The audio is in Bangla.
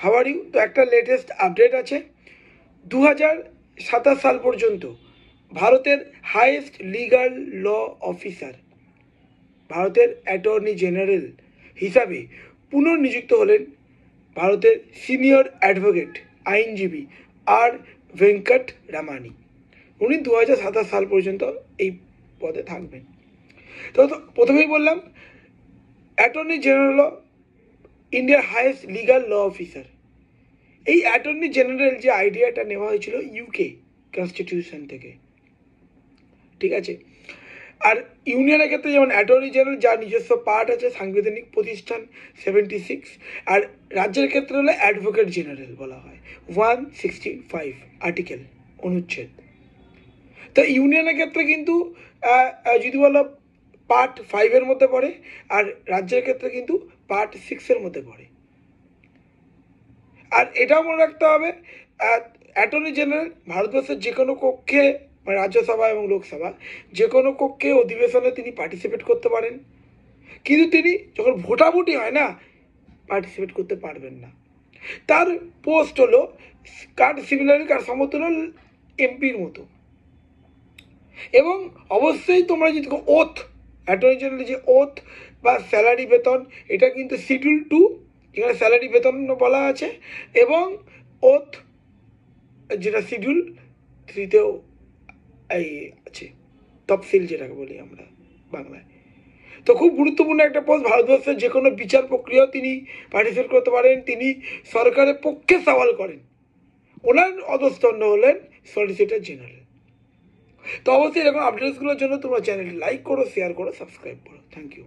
How are you? তো একটা লেটেস্ট আপডেট আছে। 2027 সাল পর্যন্ত ভারতের হাইয়েস্ট লিগাল ল অফিসার, ভারতের অ্যাটর্নি জেনারেল হিসাবে পুনর্নিযুক্ত হলেন ভারতের সিনিয়র অ্যাডভোকেট আইনজীবী আর ভেঙ্কট রামানি। উনি 2027 সাল পর্যন্ত এই পদে থাকবেন। তো প্রথমেই বললাম, অ্যাটর্নি জেনারেল ইন্ডিয়ার হাইয়েস্ট লিগাল ল অফিসার। এই অ্যাটর্নি জেনারেল যে আইডিয়াটা নেওয়া হয়েছিল ইউকে কনস্টিটিউশন থেকে, ঠিক আছে। আর ইউনিয়নের ক্ষেত্রে যেমন অ্যাটর্নি জেনারেল যার নিজস্ব পার্ট আছে, সাংবিধানিক প্রতিষ্ঠান 76, আর রাজ্যের ক্ষেত্রে হলে অ্যাডভোকেট জেনারেল বলা হয় 165 আর্টিকেল, অনুচ্ছেদ। তো ইউনিয়নের ক্ষেত্রে কিন্তু যদি বলো পার্ট 5 মধ্যে পড়ে, আর রাজ্যের ক্ষেত্রে কিন্তু পার্ট 6 মধ্যে পড়ে। আর এটাও মনে রাখতে হবে, অ্যাটর্নি জেনারেল ভারতবর্ষের যে কোনো কক্ষে, রাজ্যসভা এবং লোকসভা যে কোনো কক্ষে অধিবেশনে তিনি পার্টিসিপেট করতে পারেন, কিন্তু তিনি যখন ভোটাভুটি হয় না, পার্টিসিপেট করতে পারবেন না। তার পোস্ট হলো সিমিলারলি সমতুল্য এমপির মতো। এবং অবশ্যই তোমরা যদি ওথ, অ্যাটর্নি জেনারেল যে ওথ বা স্যালারি বেতন, এটা কিন্তু শিডিউল 2, যেখানে স্যালারি বেতন বলা আছে, এবং ওথ যেটা শিডিউল 3তেও এই আছে, তফসিল যেটাকে বলি আমরা বাংলায়। তো খুব গুরুত্বপূর্ণ একটা পোস্ট। ভারতবর্ষের যে কোনো বিচার প্রক্রিয়াও তিনি পার্টিসিপেট করতে পারেন। তিনি সরকারের পক্ষে সওয়াল করেন। ওনার অধস্তন্য হলেন সলিসিটর জেনারেল। তো অবশ্যই এরকম আপডেটসগুলোর জন্য তোমরা চ্যানেলটি লাইক করো, শেয়ার করো, সাবস্ক্রাইব করো। Thank you.